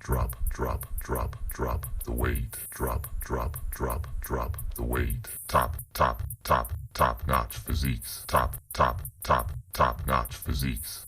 drop, drop, drop, drop the weight, drop, drop, drop, drop the weight, top, top, top, top notch physiques, top, top, top, top notch physiques.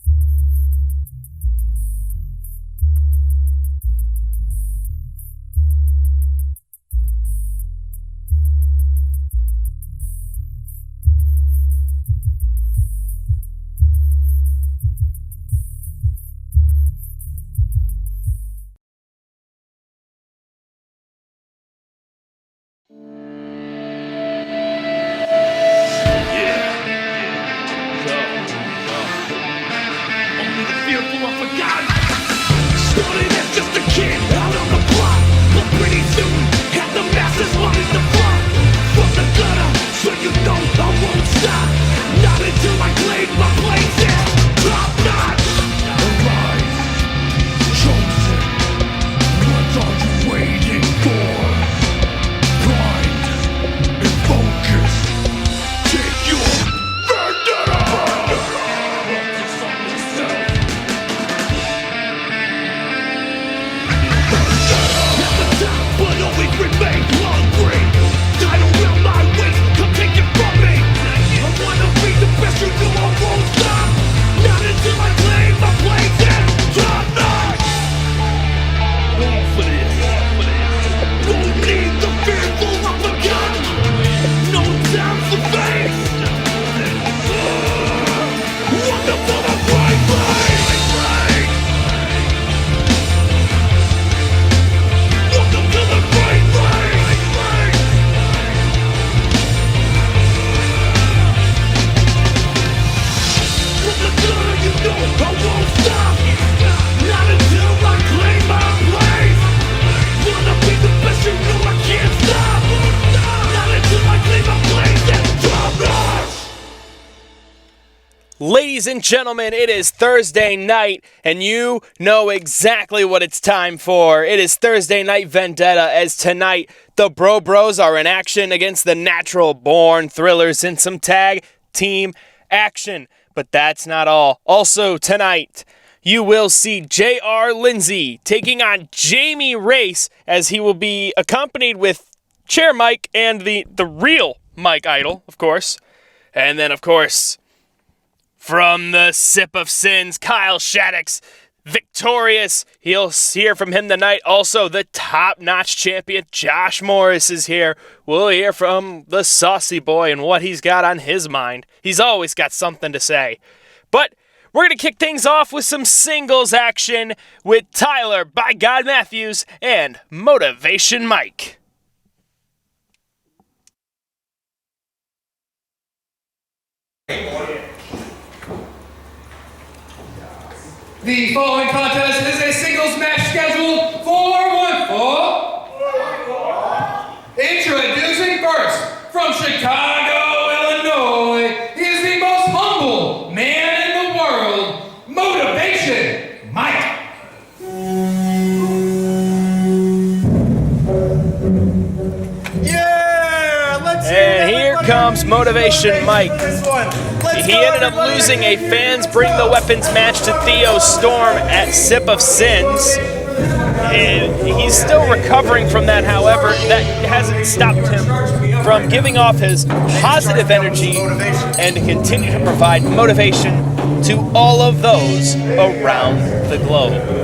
Ladies and gentlemen, it is Thursday night, and you know exactly what it's time for. It is Thursday Night Vendetta, as tonight the Bros are in action against the Natural Born Thrillers in some tag team action. But that's not all. Also tonight, you will see J.R. Lindsay taking on Jamie Race, as he will be accompanied with Chair Mike and the real Mike Idol, of course. And then, of course, from the Sip of Sins, Kyle Shadex, victorious. You'll hear from him tonight. Also, the top-notch champion, Josh Morris, is here. We'll hear from the saucy boy and what he's got on his mind. He's always got something to say. But we're going to kick things off with some singles action with Tyler, by God Matthews, and Motivation Mike. The following contest is a singles match scheduled for 1 fall. Introducing first, from Chicago, Illinois, he is the most humble man in the world, Motivation Mike. Yeah, let's hear And here comes Motivation Mike. He ended up losing a Fans Bring the Weapons match to Theo Storm at Sip of Sins. And he's still recovering from that, however, that hasn't stopped him from giving off his positive energy and to continue to provide motivation to all of those around the globe.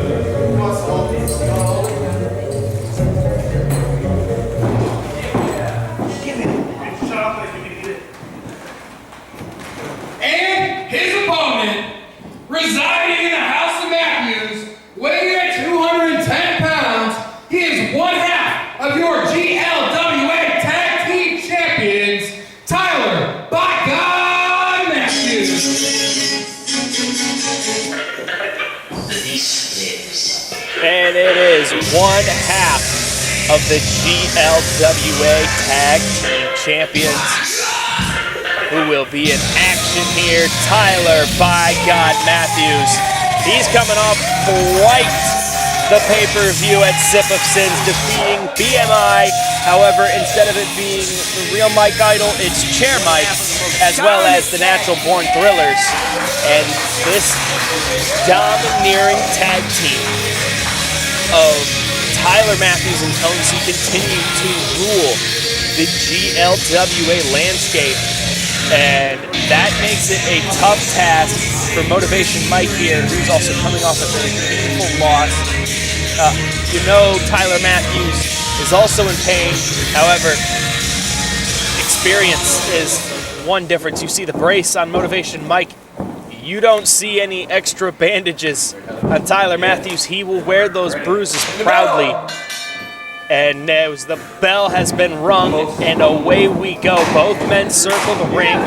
Residing in the House of Matthews, weighing at 210 pounds, he is one half of your GLWA Tag Team Champions, Tyler, by God Matthews. And it is one half of the GLWA Tag Team Champions who will be in action here. Tyler, by God Matthews. He's coming off quite the pay-per-view at Sip of Sins, defeating BMI. However, instead of it being the real Mike Idol, it's Chair Mike, as well as the Natural Born Thrillers. And this domineering tag team of Tyler Matthews and Tone C continue to rule the GLWA landscape, and that makes it a tough task for Motivation Mike here, who's also coming off a very painful loss. You know Tyler Matthews is also in pain. However, experience is one difference. You see the brace on Motivation Mike. You don't see any extra bandages on Tyler Matthews. He will wear those bruises proudly. And as the bell has been rung, and away we go. Both men circle the ring,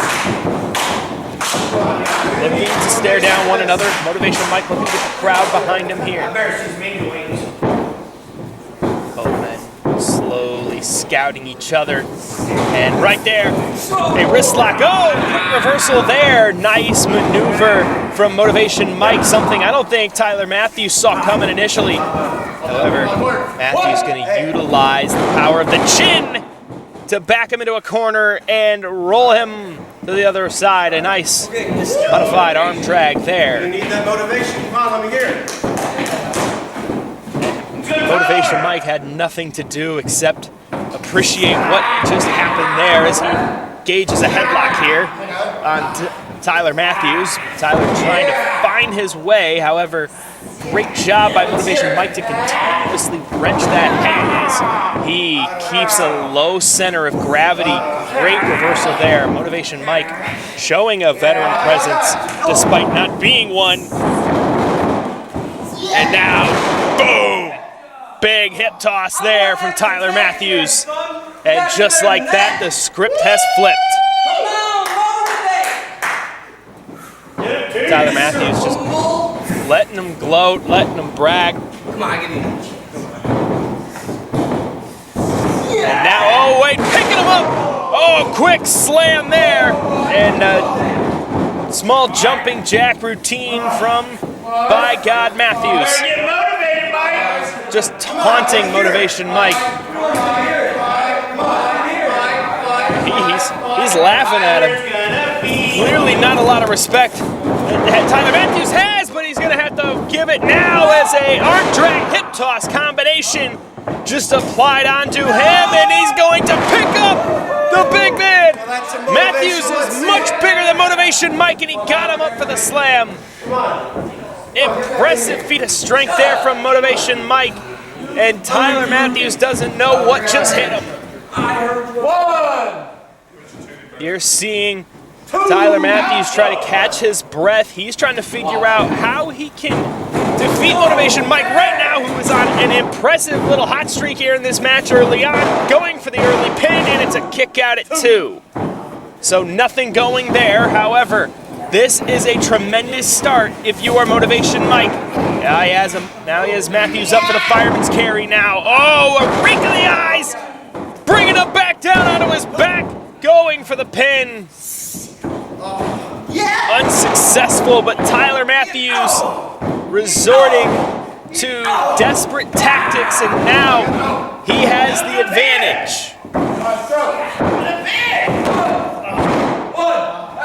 looking to stare down one another. Motivation Mike looking to get the crowd behind him here. Both men slowly scouting each other. And right there, a wrist lock. Oh, quick reversal there. Nice maneuver from Motivation Mike. Something I don't think Tyler Matthews saw coming initially. However, Matthews going to utilize the power of the chin to back him into a corner and roll him to the other side. A nice modified arm drag there. You need that motivation. Come on, let me hear it. Motivation Mike had nothing to do except appreciate what just happened there as he gauges a headlock here on Tyler Matthews. Tyler trying to find his way. However, great job by Motivation Mike to continuously wrench that head as he keeps a low center of gravity. Great reversal there. Motivation Mike showing a veteran presence despite not being one. And now, boom! Big hip toss there from Tyler Matthews. And just like that, the script has flipped. Tyler Matthews just letting him gloat, letting him brag. And now, oh wait, picking him up. Oh, quick slam there. And a small jumping jack routine from By God Matthews. Just taunting Motivation Mike. He's laughing at him. Clearly not a lot of respect that Tyler Matthews has, but he's going to have to give it now as a arm drag hip toss combination just applied onto him, and he's going to pick up the big man. Matthews is much bigger than Motivation Mike, and he got him up for the slam. Impressive feat of strength there from Motivation Mike, and Tyler Matthews doesn't know what just hit him. You're seeing Tyler Matthews try to catch his breath. He's trying to figure out how he can defeat Motivation Mike right now, who is on an impressive little hot streak here in this match early on, going for the early pin, and it's a kick out at 2. So nothing going there. However, this is a tremendous start if you are Motivation Mike. Now he has Matthews up for the fireman's carry now. Oh, a rake of the eyes! Bringing him back down onto his back, going for the pin. Unsuccessful, but Tyler Matthews resorting to desperate tactics, and now he has the advantage.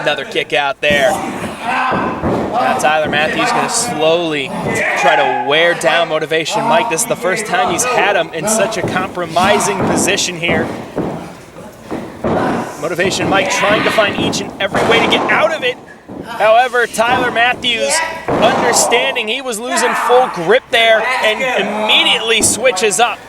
Another kick out there. Now Tyler Matthews going to slowly try to wear down Motivation Mike. This is the first time he's had him in such a compromising position here. Motivation Mike trying to find each and every way to get out of it. However, Tyler Matthews, understanding he was losing full grip there, and immediately switches up.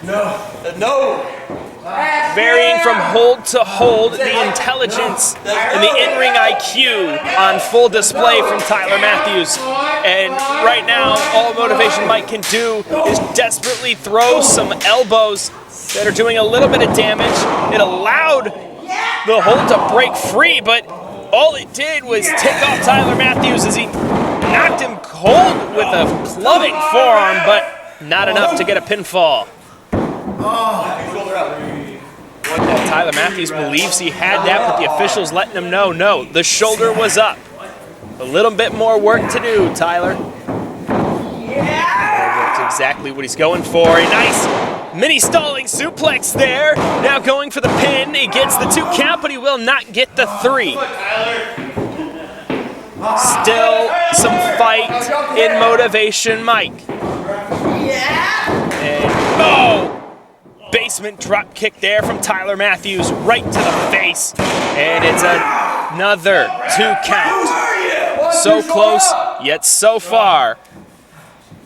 Varying from hold to hold, the intelligence and the in-ring IQ on full display from Tyler Matthews. And right now, all Motivation Mike can do is desperately throw some elbows that are doing a little bit of damage. It allowed the hold to break free, but all it did was tick off Tyler Matthews as he knocked him cold with a clubbing forearm, but not enough to get a pinfall. Tyler Matthews believes he had that, but the officials letting him know, no, the shoulder was up. A little bit more work to do, Tyler. That's exactly what he's going for. A nice mini stalling suplex there. Now going for the pin. He gets the 2 count, but he will not get the 3. Still some fight in Motivation Mike. Oh! Basement drop kick there from Tyler Matthews right to the face. And it's another 2 count. So close, yet so far.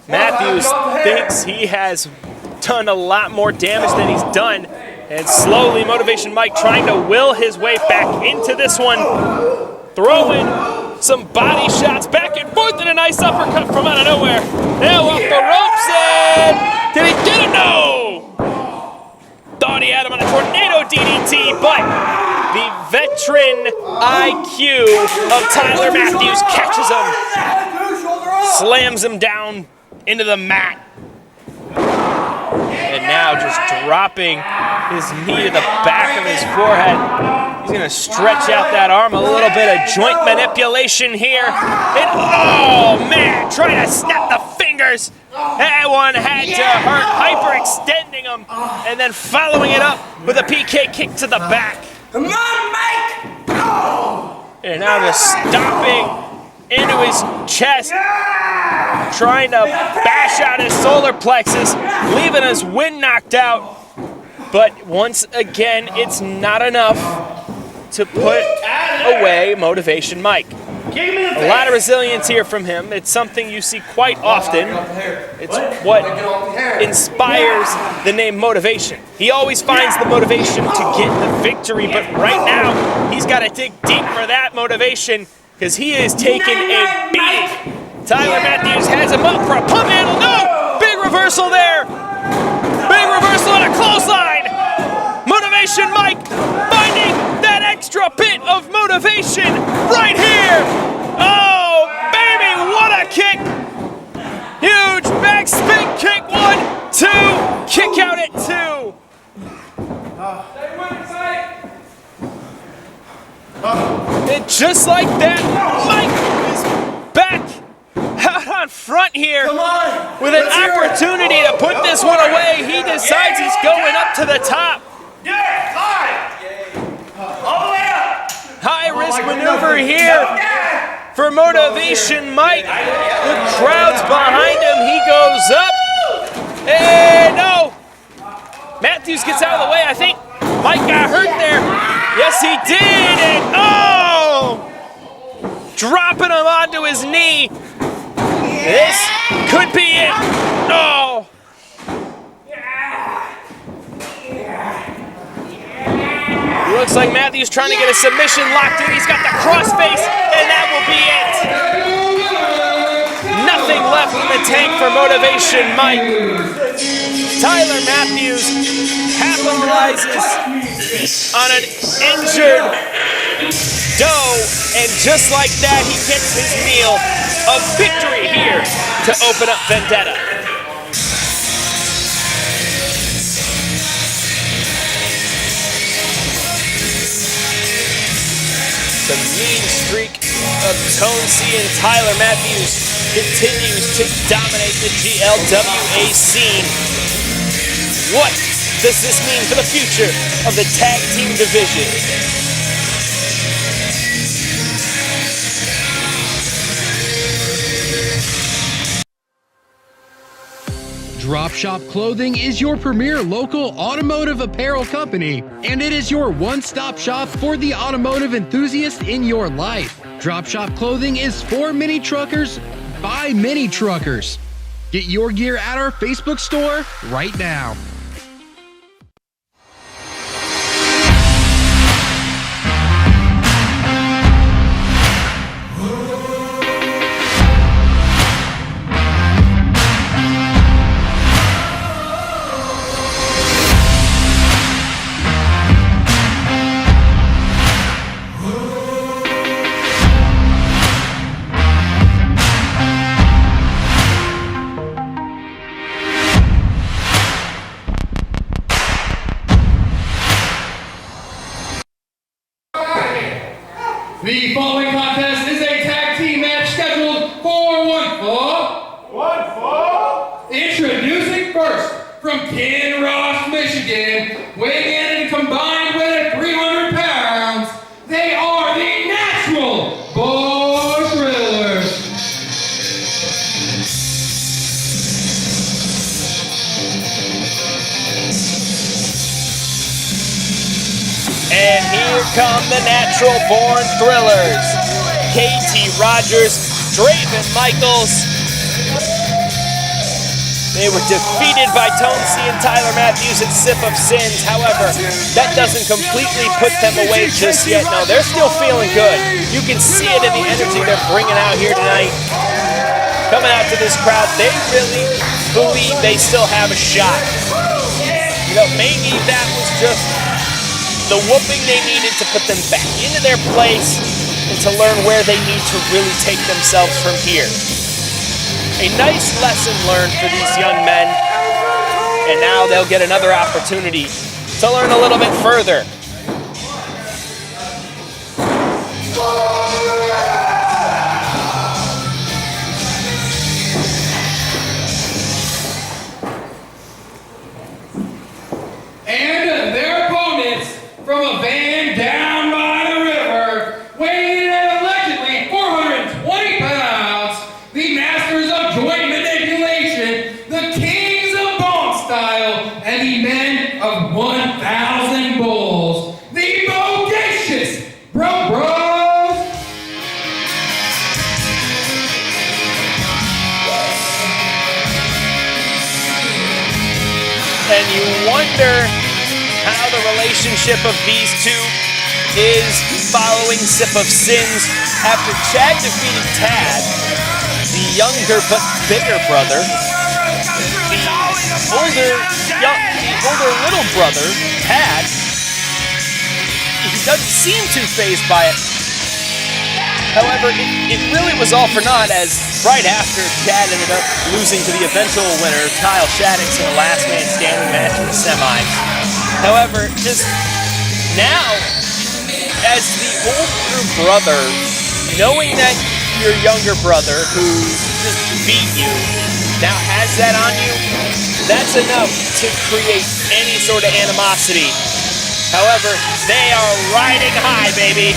Matthews thinks he has done a lot more damage than he's done. And slowly, Motivation Mike trying to will his way back into this one. Throwing some body shots back and forth, and a nice uppercut from out of nowhere. Now off the ropes, and did he get it? No! Thought he had him on a tornado DDT, but the veteran IQ of Tyler Matthews catches him, slams him down into the mat. And now just dropping his knee to the back of his forehead. He's gonna stretch out that arm, a little bit of joint manipulation here. And oh man, trying to snap the fingers. That one had to hurt, hyperextending him, and then following it up with a PK kick to the back. Come on, Mike! Oh. And now just stomping into his chest, trying to bash out his solar plexus, leaving his wind knocked out. But once again, it's not enough to put away Motivation Mike. A lot of resilience here from him. It's something you see quite often. It's what inspires the name Motivation. He always finds the motivation to get the victory, but right now, he's got to dig deep for that motivation because he is taking a beating. Tyler Matthews has him up for a pump handle. No! Big reversal there. Big reversal and a clothesline. Motivation Mike finding that extra bit of motivation right here. Oh, baby, what a kick. Huge back spin kick. 1, 2, kick out at 2. And just like that, Mike is back out on front here with an opportunity to put this one away. He decides he's going up to the top. High risk maneuver here for Motivation Mike. The crowd's behind him. He goes up. And no. Matthews gets out of the way. I think Mike got hurt there. Yes, he did. And oh! Dropping him onto his knee. This could be it. No. Looks like Matthews trying to get a submission locked in. He's got the crossface, and that will be it. Nothing left in the tank for Motivation Mike. Tyler Matthews capitalizes on an injured Doe, and just like that, he gets his meal of victory here to open up Vendetta. The mean streak of Tone C and Tyler Matthews continues to dominate the GLWA scene. What does this mean for the future of the tag team division? Drop Shop Clothing is your premier local automotive apparel company, and it is your one-stop shop for the automotive enthusiast in your life. Drop Shop Clothing is for mini truckers by mini truckers. Get your gear at our Facebook store right now. come the Natural Born Thrillers. KT Rogers, Draven Michaels. They were defeated by Tone C and Tyler Matthews at Sip of Sins. However, that doesn't completely put them away just yet. No, they're still feeling good. You can see it in the energy they're bringing out here tonight. Coming out to this crowd, they really believe they still have a shot. You know, maybe that was just the whooping they needed to put them back into their place and to learn where they need to really take themselves from here. A nice lesson learned for these young men, and now they'll get another opportunity to learn a little bit further. And their opponents from a van down by the river, weighing in at allegedly 420 pounds, the masters of joint manipulation, the kings of bone style, and the men of 1,000 bulls, the bodacious Bros. And you wonder how the relationship of these two is following Sip of Sins after Chad defeated Tad, the younger but bigger brother. The older little brother, Tad, he doesn't seem too fazed by it. However, it really was all for naught, as right after Chad ended up losing to the eventual winner, Kyle Shadex, in a last man standing match in the semis. However, just now, as the older brother, knowing that your younger brother, who just beat you, now has that on you, that's enough to create any sort of animosity. However, they are riding high, baby.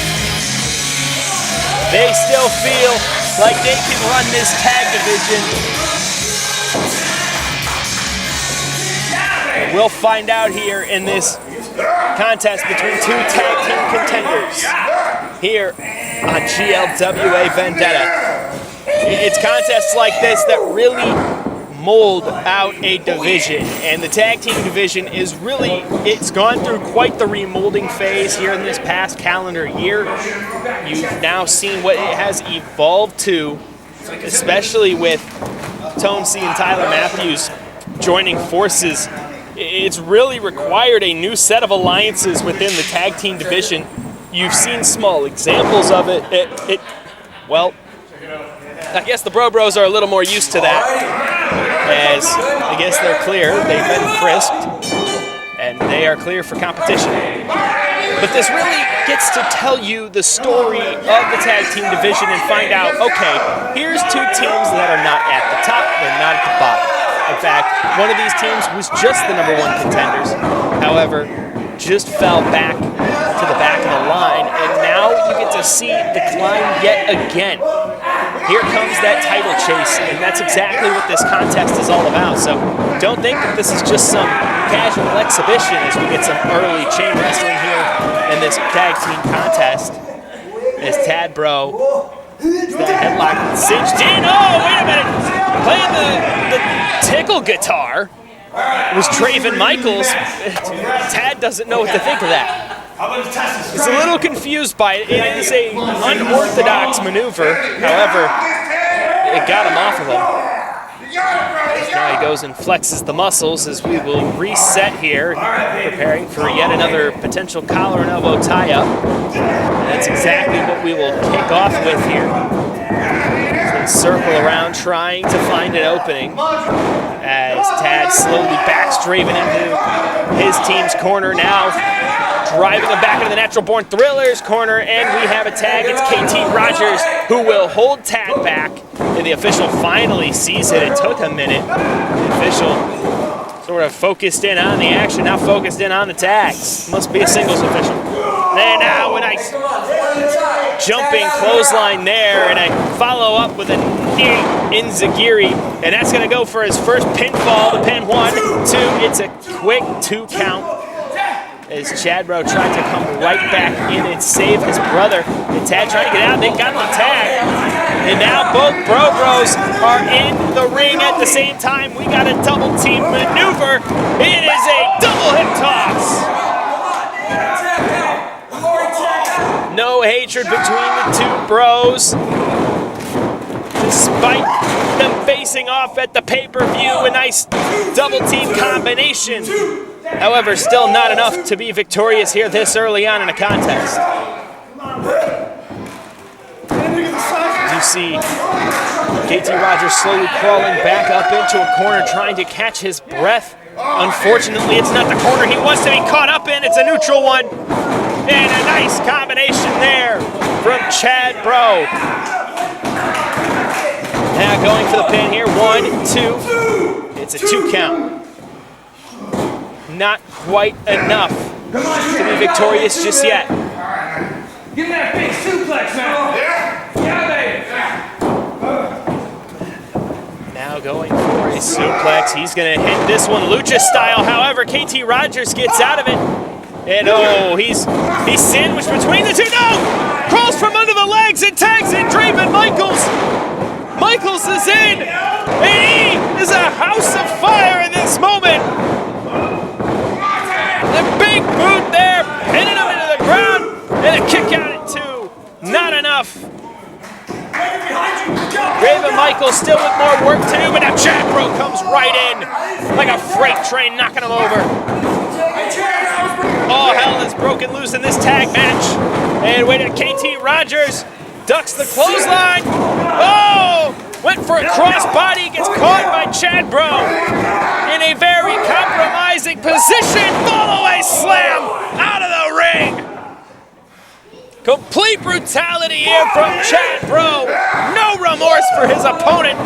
They still feel like they can run this tag division. We'll find out here in this contest between two tag team contenders here on GLWA Vendetta. It's contests like this that really mold out a division, and the tag team division is really, it's gone through quite the remolding phase here in this past calendar year. You've now seen what it has evolved to, especially with Tone C and Tyler Matthews joining forces. It's really required a new set of alliances within the tag team division. You've seen small examples of it. Well, I guess the Bros are a little more used to that, as I guess they're clear. They've been frisked, and they are clear for competition. But this really gets to tell you the story of the tag team division and find out, okay, here's two teams that are not at the top, they're not at the bottom. In fact, one of these teams was just the #1 contenders, however, just fell back to the back of the line, and now you get to see the climb yet again. Here comes that title chase, and that's exactly what this contest is all about. So don't think that this is just some casual exhibition as we get some early chain wrestling here in this tag team contest. As Tad Bro, that headlock cinched in. Oh, wait a minute. Playing the tickle guitar was Draven Michaels. Tad doesn't know what to think of that. He's a little confused by it. It is an unorthodox maneuver. However, it got him off of him. Now he goes and flexes the muscles as we will reset here, preparing for yet another potential collar and elbow tie-up. And that's exactly what we will kick off with here. So circle around, trying to find an opening as Tad slowly backs Draven into his team's corner now, driving him back into the Natural Born Thrillers corner, and we have a tag. It's KT Rogers who will hold Tad back, and the official finally sees it. It took a minute. The official sort of focused in on the action, now focused in on the tags. Must be a singles official. And now a nice jumping clothesline there, and a follow-up with a knee enziguri, and that's going to go for his first pinfall. The pin 1, 2, it's a quick 2 count. as Chadbro tried to come right back in and save his brother. And Tad trying to get out, they got the tag. And now both Bros are in the ring at the same time. We got a double team maneuver. It is a double hip toss. No hatred between the two bros. Despite them facing off at the pay-per-view, a nice double team combination. However, still not enough to be victorious here this early on in a contest. As you see KT Rogers slowly crawling back up into a corner, trying to catch his breath. Unfortunately, it's not the corner he wants to be caught up in. It's a neutral one. And a nice combination there from Chadbro. Now going for the pin here. 1, 2. It's a 2 count. Not quite enough to be victorious just yet. Give me that big suplex, man. Yeah, baby. Now going for a suplex. He's going to hit this one lucha style. However, KT Rogers gets out of it. And oh, he's sandwiched between the two. No! Crawls from under the legs and tags in Draven Michaels. Michaels is in. And he is a house of fire in this moment. The big boot there, pinning him into the ground. And a kick out at 2. Not enough. Draven Michaels still with more work to do, but now Chadbro comes right in like a freight train, knocking him over. All hell is broken loose in this tag match. And wait, KT Rogers ducks the clothesline. Oh! Went for a crossbody, gets caught by Chadbro in a very compromising position. Follow-away slam out of the ring. Complete brutality here from Chadbro. No remorse for his opponent.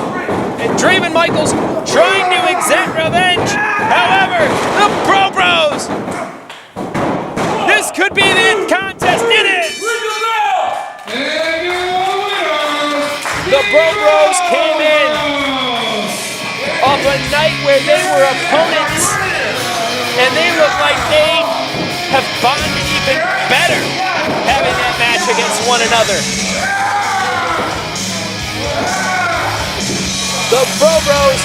And Draven Michaels trying to exact revenge. However, the Bros. This could be the end contest. It is. The Bros came in off a night where they were opponents, and they look like they have bonded even better having that match against one another. The Bros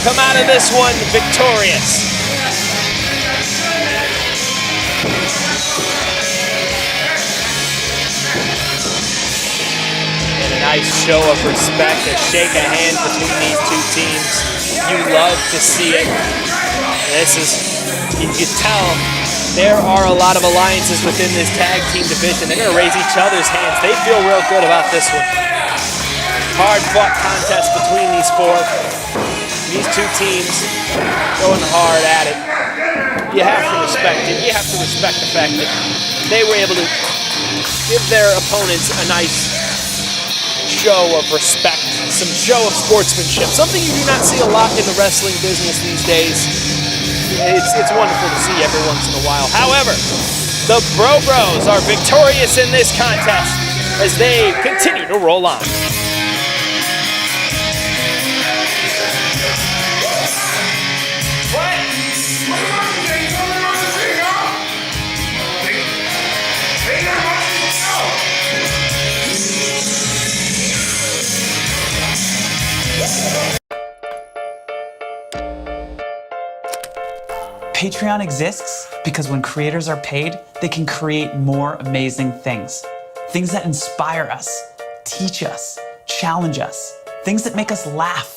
come out of this one victorious. Nice show of respect, a shake of hands between these two teams. You love to see it. This is, you can tell there are a lot of alliances within this tag team division. They're going to raise each other's hands. They feel real good about this one. Hard fought contest between these four. These two teams going hard at it. You have to respect it. You have to respect the fact that they were able to give their opponents a nice show of respect, some show of sportsmanship, something you do not see a lot in the wrestling business these days. It's wonderful to see every once in a while. However, the Bros are victorious in this contest as they continue to roll on. Patreon exists because when creators are paid, they can create more amazing things. Things that inspire us, teach us, challenge us, things that make us laugh.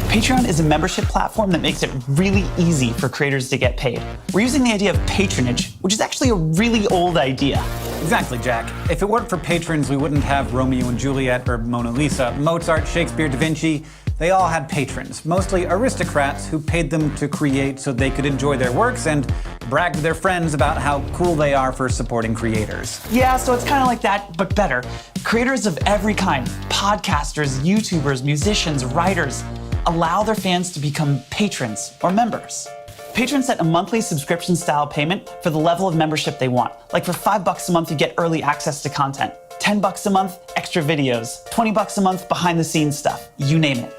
Patreon is a membership platform that makes it really easy for creators to get paid. We're using the idea of patronage, which is actually a really old idea. Exactly, Jack. If it weren't for patrons, we wouldn't have Romeo and Juliet or Mona Lisa. Mozart, Shakespeare, Da Vinci, they all had patrons, mostly aristocrats who paid them to create so they could enjoy their works and brag to their friends about how cool they are for supporting creators. Yeah, so it's kind of like that, but better. Creators of every kind, podcasters, YouTubers, musicians, writers, allow their fans to become patrons or members. Patrons set a monthly subscription style payment for the level of membership they want. Like for $5 a month, you get early access to content. $10 a month, extra videos. $20 a month, behind the scenes stuff. You name it.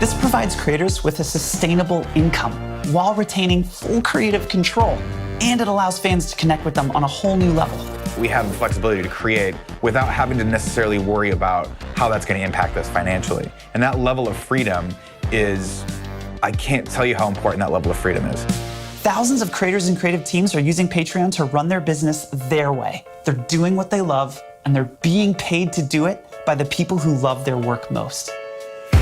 This provides creators with a sustainable income while retaining full creative control. and it allows fans to connect with them on a whole new level. We have the flexibility to create without having to necessarily worry about how that's going to impact us financially. And that level of freedom is, I can't tell you how important that level of freedom is. Thousands of creators and creative teams are using Patreon to run their business their way. They're doing what they love, and they're being paid to do it by the people who love their work most.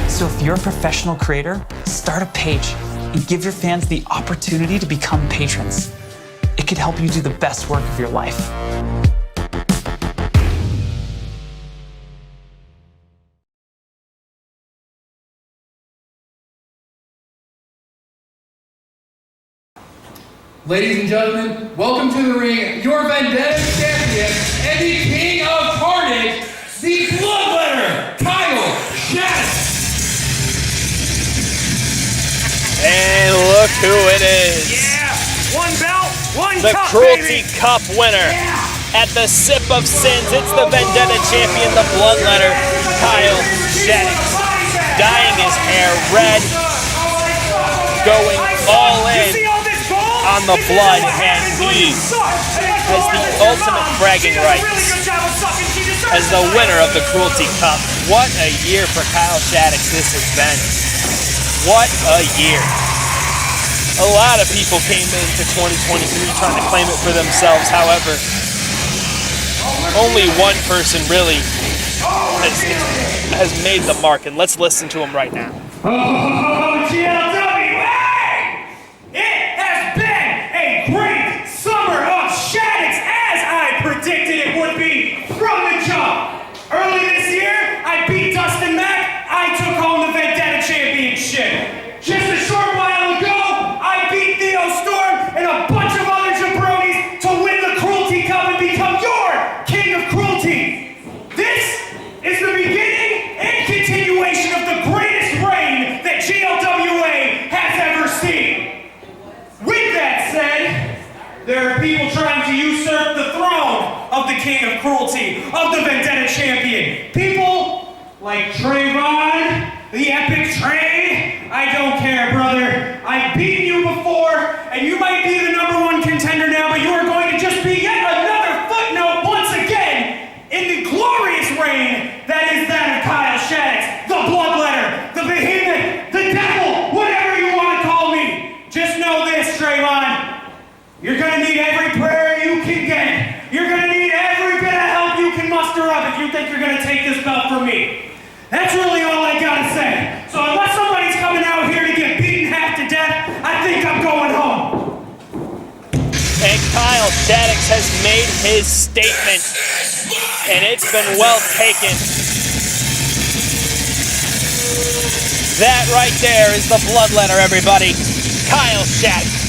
So if you're a professional creator, start a page and give your fans the opportunity to become patrons. It could help you do the best work of your life. Ladies and gentlemen, welcome to the ring, your Vendetta champion and the king of carnage, the bloodletter, Kyle Shadex. And look who it is. Yeah! One belt, one The cup, Cruelty baby! Cup winner. At the Sip of Sins, it's the Vendetta champion, the bloodletter, Kyle Shadex. Dyeing his hair red, going all in on the blood, and he has the ultimate bragging rights as the winner of the Cruelty Cup. What a year for Kyle Shadex this has been. What a year. A lot of people came into 2023 trying to claim it for themselves. However, only one person really has made the mark, and let's listen to him right now. Oh, GLWA! It has been a great summer of Shadex, as I predicted it would be from the jump. Early this year, I beat Dustin Mack. I took home the Vendetta Championship. Just a short while ago, I beat Theo Storm and a bunch of other jabronis to win the Cruelty Cup and become your king of cruelty. This is the beginning and continuation of the greatest reign that GLWA has ever seen. With that said, there are people trying to usurp the throne of the king of cruelty, of the Vendetta champion. People like Trayvon, the epic Trey. I don't care, brother. I've beaten you before, and you might be the #1 contender now, but you are going to just be yet another footnote once again in the glorious reign that is that of Kyle Shadex, the bloodletter, the behemoth, the devil, whatever you want to call me. Just know this, Trayvon. You're going to need every prayer you can get. You're going to need every bit of help you can muster up if you think you're going to take this belt from me. That's really all I got to say. So unless somebody's coming out here to get beaten half to death, I think I'm going home. And Kyle Shadex has made his statement, and it's been well taken. That right there is the bloodletter, everybody. Kyle Shadex.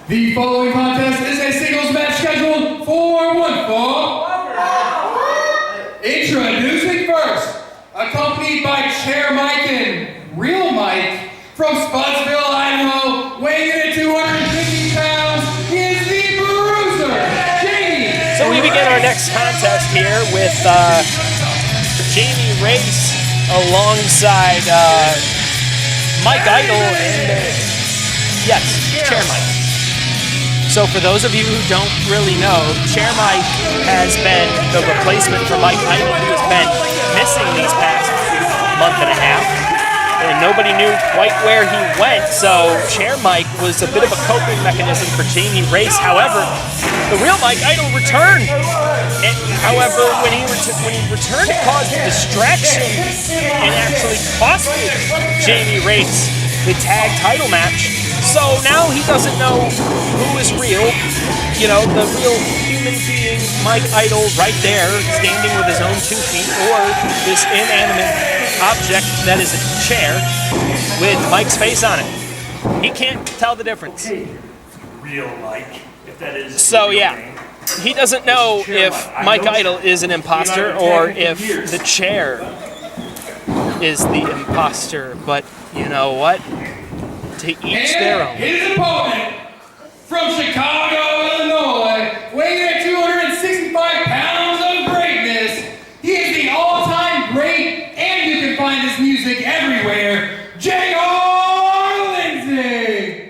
The following contest is a singles match scheduled for one fall. Introducing first, accompanied by Chair Mike and Real Mike from Spottsville, Idaho, weighing in at 250 pounds, is the Bruiser, Jamie. So we begin our next contest here with Jamie Race alongside Mike Idol and yes, Chair Mike. So for those of you who don't really know, Chair Mike has been the replacement for Mike Idol, who has been missing these past month and a half, and nobody knew quite where he went, so Chair Mike was a bit of a coping mechanism for Jamie Race. However, the real Mike Idol returned. And, however, when he returned, it caused a distraction and actually costed Jamie Race the tag title match. So now he doesn't know who is real. You know, the real human being, Mike Idol, right there, standing with his own 2 feet, or this inanimate object that is a chair with Mike's face on it. He can't tell the difference. Real Mike, if that is. So yeah, he doesn't know if Mike Idol is an imposter or if the chair is the imposter. But you know what? To each their own. His opponent from Chicago, Illinois, weighing at 265 pounds of greatness. He is the all-time great, and you can find his music everywhere. J.R. Lindsay.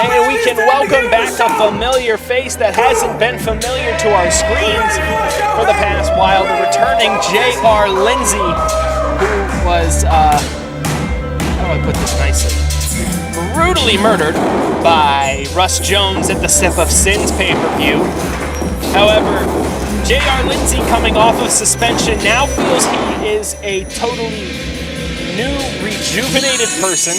And we can welcome back a familiar face that hasn't been familiar to our screens for the past while. The returning J.R. Lindsay, who was, how do I put this nicely? Brutally murdered by Russ Jones at the Step of Sins pay-per-view. However, J.R. Lindsay, coming off of suspension, now feels he is a totally new, rejuvenated person.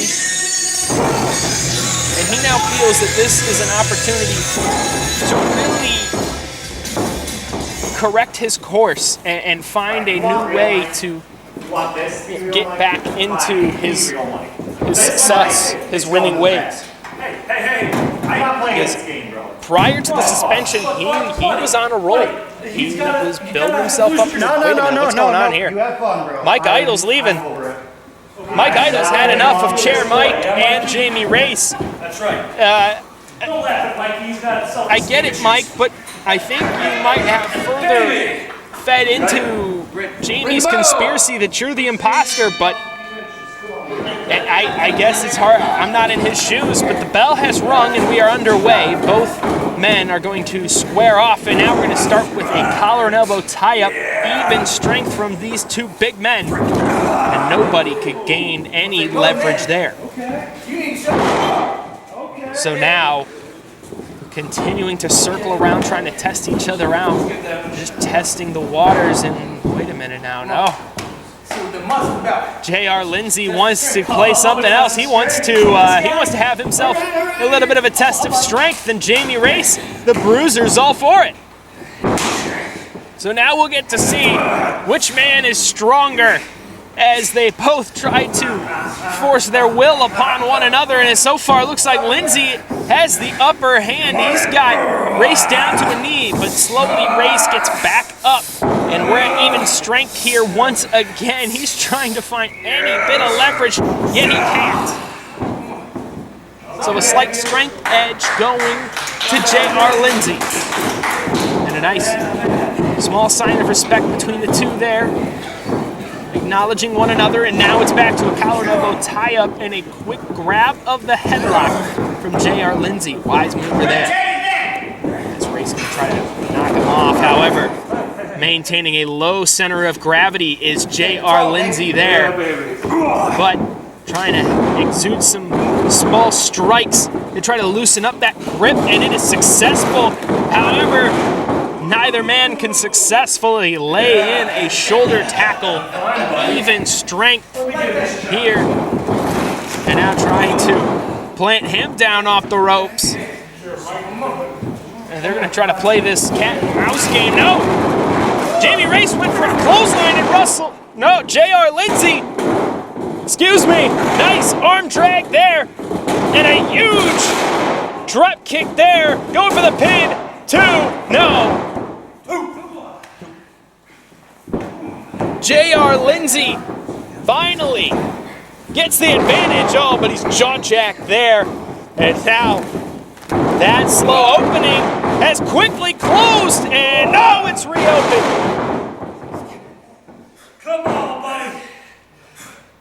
And he now feels that this is an opportunity to really correct his course and find a new way to get back into his success, his winning ways. Hey, I'm not playing this game, bro. Prior to the suspension, he was on a roll. He was building himself up. Wait a minute, what's going on here? Mike Idol's leaving. Mike Idol's had enough of Chair Mike and Jamie Race. That's right. Don't laugh at Mike. He's got I get it, Mike, but I think you might have further fed into Jamie's conspiracy that you're the imposter, but I guess it's hard. I'm not in his shoes, but the bell has rung and we are underway. Both men are going to square off, and now we're going to start with a collar and elbow tie-up. Even strength from these two big men, and nobody could gain any leverage there. So now, continuing to circle around, trying to test each other out, just testing the waters. And wait a minute now, no. J.R. Lindsay wants to play something else. He wants to have himself a little bit of a test of strength, and Jamie Race, the Bruiser's all for it. So now we'll get to see which man is stronger as they both try to force their will upon one another. And so far, it looks like Lindsay has the upper hand. He's got Race down to a knee, but slowly Race gets back up. And we're at even strength here once again. He's trying to find any bit of leverage, yet he can't. So a slight strength edge going to J.R. Lindsay. And a nice small sign of respect between the two there. Acknowledging one another, and now it's back to a collar and elbow tie-up and a quick grab of the headlock from J.R. Lindsay. Wise maneuver there. As Race can try to knock him off. However, maintaining a low center of gravity is J.R. Lindsay there. But trying to exude some small strikes to try to loosen up that grip, and it is successful. However, neither man can successfully lay in a shoulder tackle. Even strength here. And now trying to plant him down off the ropes. And they're going to try to play this cat and mouse game. No! Jamie Race went for a clothesline and Russell. No, J.R. Lindsay. Excuse me. Nice arm drag there. And a huge drop kick there. Going for the pin. 2. No. J.R. Lindsay finally gets the advantage. Oh, but he's jaw-jacked there. And now that slow opening has quickly closed. And now it's reopened. Come on, buddy.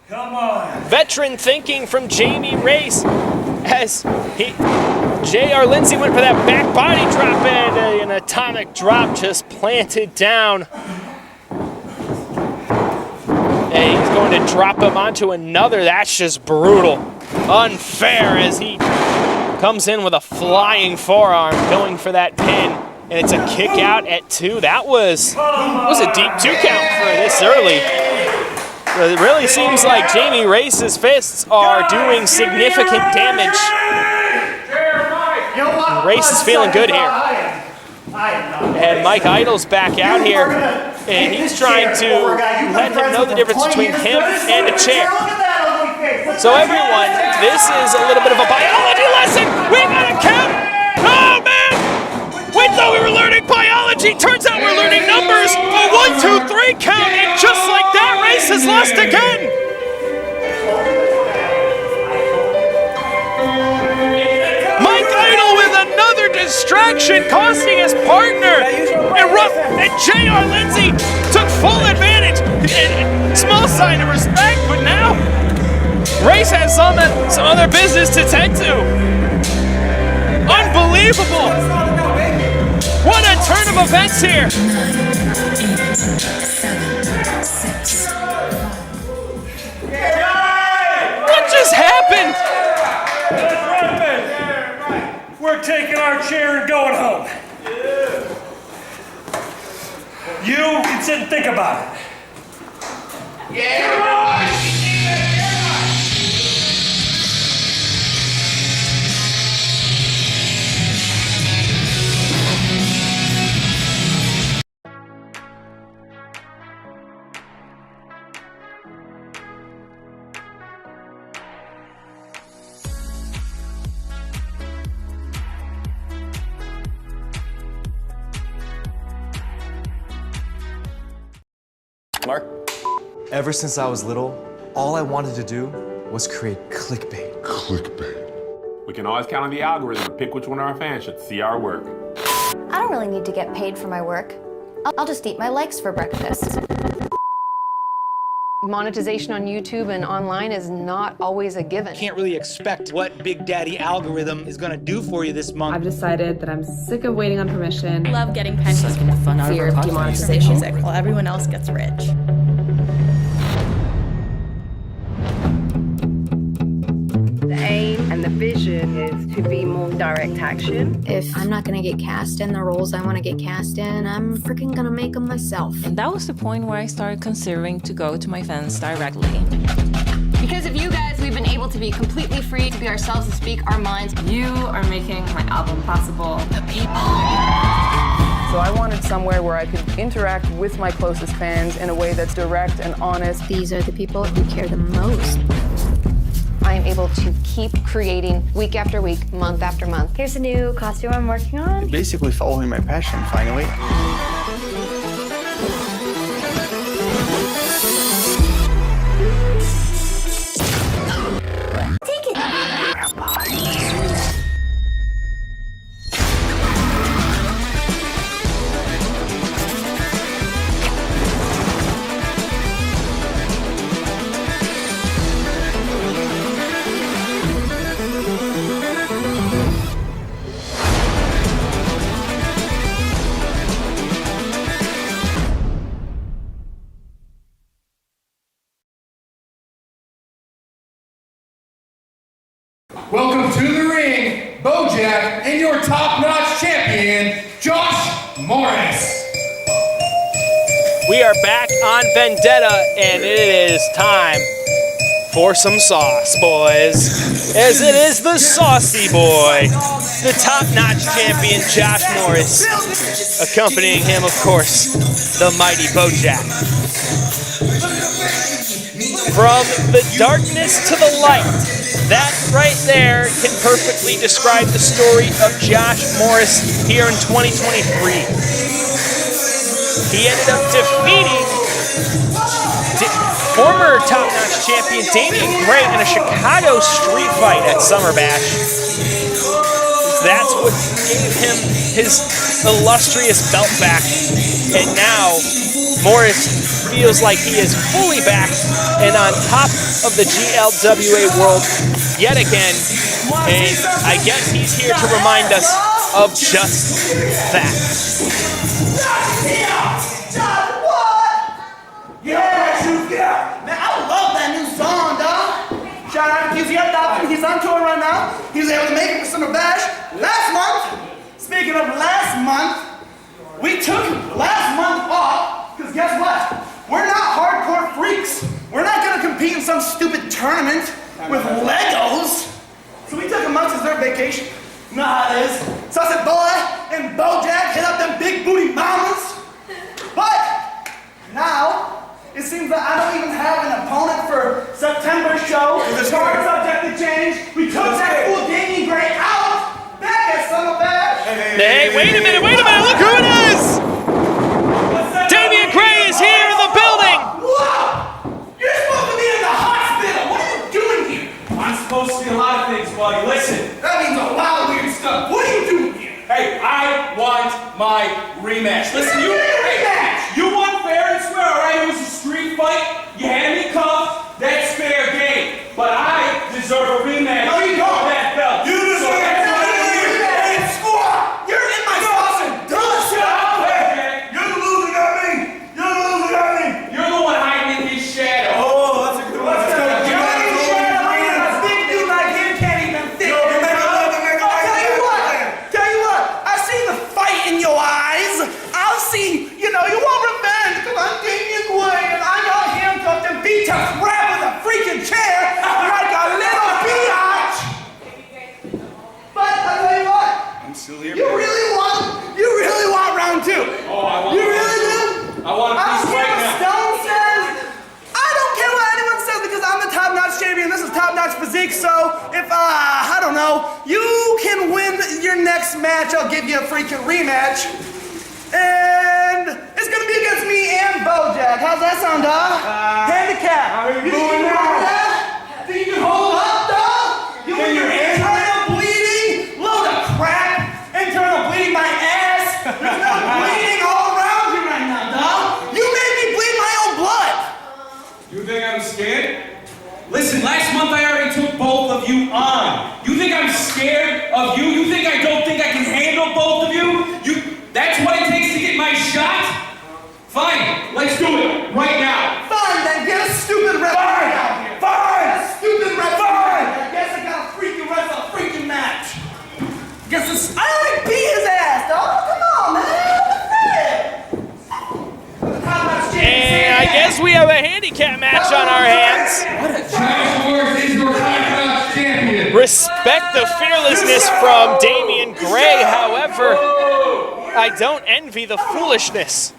Come on. Veteran thinking from Jamie Race as J.R. Lindsay went for that back body drop, and an atomic drop just planted down. And he's going to drop him onto another. That's just brutal. Unfair as he Comes in with a flying forearm, going for that pin, and it's a kick out at 2. That was a deep 2 count for this early. It really seems like Jamie Race's fists are doing significant damage. Race is feeling good here. And Mike Idol's back out here, and he's trying to let him know the difference between him and a chair. So everyone, this is a little bit of a biology lesson. We got a count. Oh man! We thought we were learning biology. Turns out we're learning numbers. A 1, 2, 3 count, and just like that, Race has lost again. Mike Idol with another distraction, costing his partner. And J.R. Lindsay took full advantage. Small sign of respect, but now Race has some other business to tend to. Unbelievable. What a turn of events here. What just happened? We're taking our chair and going home. You can sit and think about it. Mark? Ever since I was little, all I wanted to do was create clickbait. Clickbait. We can always count on the algorithm to pick which one of our fans should see our work. I don't really need to get paid for my work. I'll just eat my likes for breakfast. Monetization on YouTube and online is not always a given. Can't really expect what Big Daddy algorithm is gonna do for you this month. I've decided that I'm sick of waiting on permission. Love getting pennies. Fun out of Fear of demonetization. While everyone else gets rich. The aim and the vision is to be more direct action. If I'm not gonna get cast in the roles I wanna get cast in, I'm freaking gonna make them myself. And that was the point where I started considering to go to my fans directly. Because of you guys, we've been able to be completely free to be ourselves and speak our minds. You are making my album possible. The people. So I wanted somewhere where I could interact with my closest fans in a way that's direct and honest. These are the people who care the most. I am able to keep creating week after week, month after month. Here's a new costume I'm working on. Basically following my passion, finally. Welcome to the ring, Bojack, and your top-notch champion, Josh Morris. We are back on Vendetta, and it is time for some sauce, boys. As it is the Saucy Boy, the top-notch champion, Josh Morris. Accompanying him, of course, the mighty Bojack. From the darkness to the light, that right there can perfectly describe the story of Josh Morris here in 2023. He ended up defeating former top-notch champion Damian Gray in a Chicago street fight at Summer Bash. That's what gave him his illustrious belt back. And now Morris feels like he is fully back and on top of the GLWA world yet again. And I guess he's here to remind us of just that. Man, I love that new song, dog. shout out to QZ Adoption. He's on tour right now. He was able to make it for Summer Bash. Last month, speaking of last month, we took last month off, because guess what? We're not hardcore freaks. We're not going to compete in some stupid tournament with Legos. So we took a much-deserved vacation. You know how it is. So I said, boy and Bojack hit up them big booty mamas. But now, it seems that I don't even have an opponent for September's show. The card subject to change. We took that fool Damien Gray out. Back at Summer Bash. Hey, wait a minute, look who it is! Damien Gray is here in the building! Whoa! You're supposed to be in the hospital! What are you doing here? I'm supposed to be a lot of things, buddy. Listen. That means a lot of weird stuff. What are you doing here? Hey, I want my rematch. Listen, you won fair and square, all right? It was a street fight. You had me cuffed. That's fair game. But I deserve a rematch. No, you don't. That belt. You deserve a rematch. You're in my sauce and done. Shut up. Hey, You're the loser, not me. You're the loser, not me. you're the one hiding in his shadow. Oh, that's a good one. Let's go. A big dude like him can't even think. Tell you what. I see the fight in your eyes. I'll see. You want revenge because I'm Damien Gray and I got handcuffed and beat to crap with a freaking chair like a little biatch. But I tell you what. I'm still here. You really want round two? Oh, I want. You really do? I want a I piece don't care right what now. Stone says. I don't care what anyone says because I'm the top-notch champion. This is top-notch physique. So if I don't know, you can win your next match. I'll give you a freaking rematch, and it's gonna be against me and Bojack. How's that sound, dog? Handicap. How are you doing now? Think you can hold up, dog? You and your internal bleeding, load of crap. Internal bleeding my ass. There's no bleeding all around you right now, dog. You made me bleed my own blood. You think I'm scared? Listen, last month I already took both of you on. You think I'm scared of you? You think I don't think I can handle both of you? That's what it takes to get my shot? Fine, let's do it right now. Fine, then get a stupid referee out here. Fine, a stupid referee. I guess I got a freaking ref a freaking match. I already beat his ass, dog. Come on, man. And I guess we have a handicap match on our hands. Respect the fearlessness from Damien Gray, however, I don't envy the foolishness.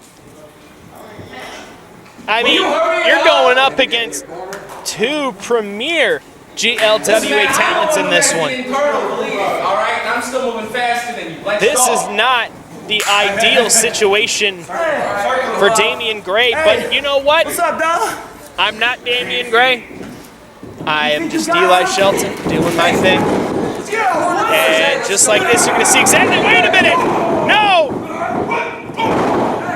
I mean, you're going up against two premier GLWA talents in this one. All right, I'm still moving faster than you. Let's This go. is not the ideal situation for Damien Gray, but you know what? What's up, dog? I'm not Damien Gray. I am just Eli Shelton doing my thing. And just like this, you're going to see exactly. Wait a minute! No!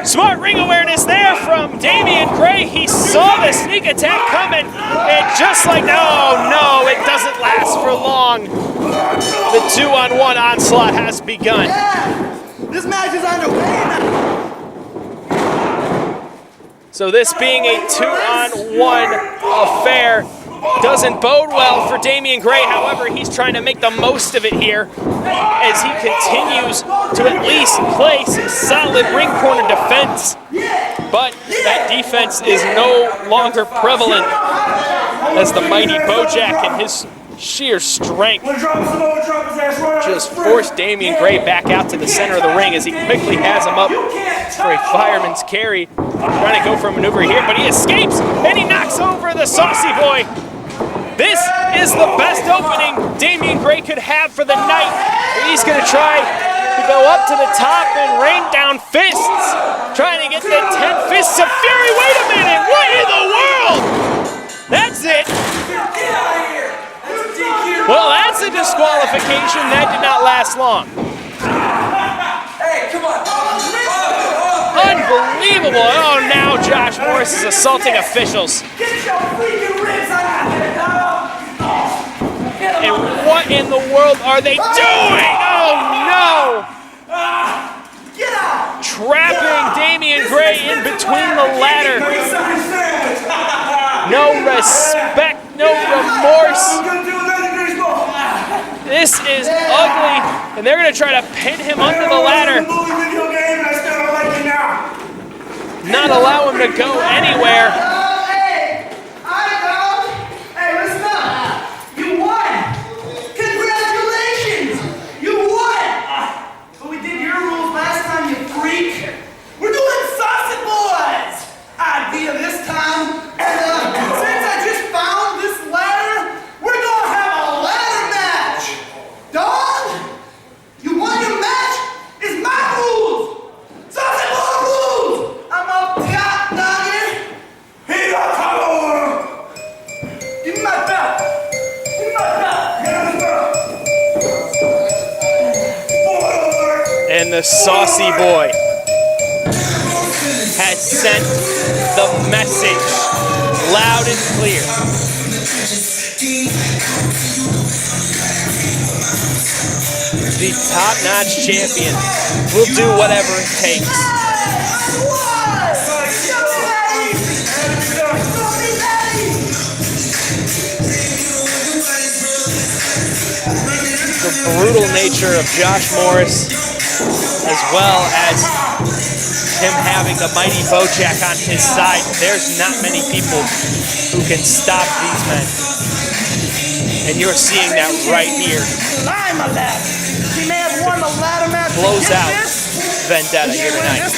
Smart ring awareness there from Damien Gray. He saw the sneak attack coming, and just like, oh no, it doesn't last for long. The 2-on-1 onslaught has begun. Yeah, this match is underway now. So this being a 2-on-1 affair doesn't bode well for Damien Gray. However, he's trying to make the most of it here as he continues to at least play some solid ring corner defense. But that defense is no longer prevalent as the mighty Bojack and his sheer strength just forced Damien Gray back out to the center of the ring as he quickly has him up for a fireman's carry. Trying to go for a maneuver here, but he escapes and he knocks over the saucy boy. This is the best opening Damien Gray could have for the night. He's going to try to go up to the top and rain down fists. Trying to get the 10 fists of fury. Wait a minute, what in the world? That's it. Well, that's a disqualification. That did not last long. Hey, come on. Unbelievable. Oh, now Josh Morris is assaulting officials. Get your freaking ribs out of here, dog. And what in the world are they doing? Oh, no. Get out. Trapping Damien Gray in between the ladder. No respect no remorse. This is ugly, and they're going to try to pin him under the ladder. Not allow him to go anywhere. Hey, listen up. You won. Congratulations. You won. But we did your rules last time, you freak. We're doing Sausage Boys. Idea this time. And since I just found this ladder, we're gonna have a ladder match. Dog, you won your match. It's my rules. Sausage Boy rules. I'm up top, doggy. Here you go. Give me my belt. Give me my belt. And the saucy boy has sent the message loud and clear. The top-notch champion will do whatever it takes. The brutal nature of Josh Morris, as well as him having the mighty Bojack on his side. There's not many people who can stop these men. And you're seeing that right here. He may have won the ladder match. Blows out Vendetta here tonight.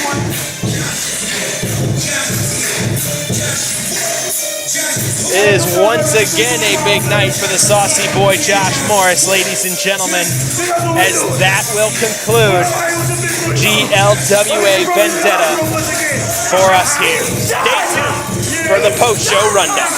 It is once again a big night for the saucy boy Josh Morris, ladies and gentlemen, as that will conclude GLWA Vendetta for us here. Stay tuned for the post-show rundown.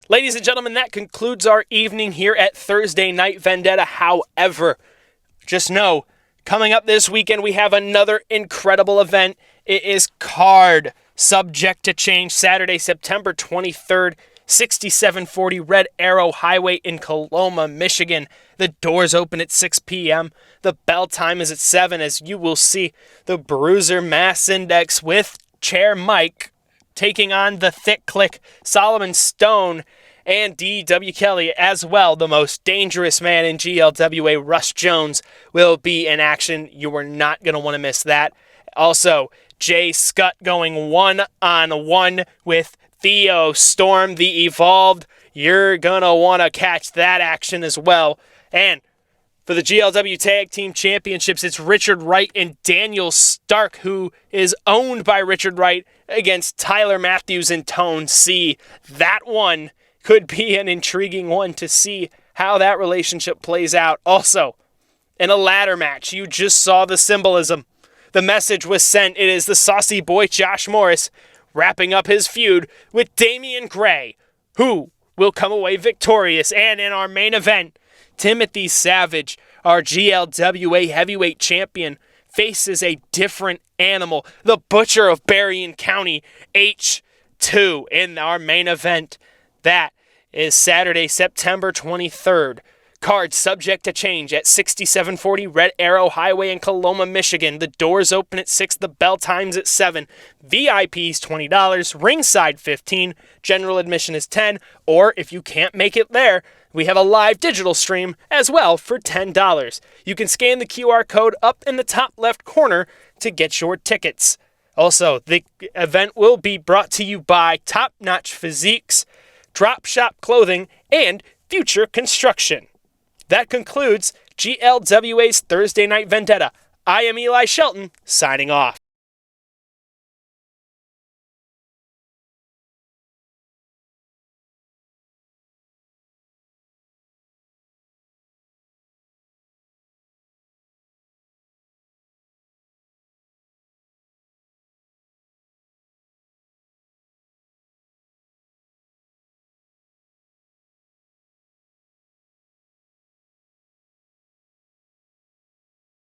Ladies and gentlemen, that concludes our evening here at Thursday Night Vendetta. However, just know, coming up this weekend, we have another incredible event. It is card subject to change. Saturday, September 23rd, 6740 Red Arrow Highway in Coloma, Michigan. The doors open at 6 p.m. The bell time is at 7, as you will see the Bruiser Mass Index with Chair Mike taking on the Thick Click, Solomon Stone, and D.W. Kelly as well. The most dangerous man in GLWA, Russ Jones, will be in action. You are not going to want to miss that. Also, Jay Scott going one-on-one with Theo Storm, the Evolved. You're going to want to catch that action as well. And for the GLW Tag Team Championships, it's Richard Wright and Daniel Stark, who is owned by Richard Wright, against Tyler Matthews and Tone C. That one could be an intriguing one to see how that relationship plays out. Also, in a ladder match, you just saw the symbolism. The message was sent. It is the saucy boy Josh Morris wrapping up his feud with Damian Gray, who will come away victorious. And in our main event, Timothy Savage, our GLWA heavyweight champion, faces a different animal, the Butcher of Berrien County, H2, in our main event. That is Saturday, September 23rd. Card subject to change at 6740 Red Arrow Highway in Coloma, Michigan. The doors open at 6, the bell time's at 7. VIP's $20, ringside $15, general admission is $10, or if you can't make it there, we have a live digital stream as well for $10. You can scan the QR code up in the top left corner to get your tickets. Also, the event will be brought to you by Top Notch Physiques, Drop Shop Clothing, and Future Construction. That concludes GLWA's Thursday Night Vendetta. I am Eli Shelton, signing off.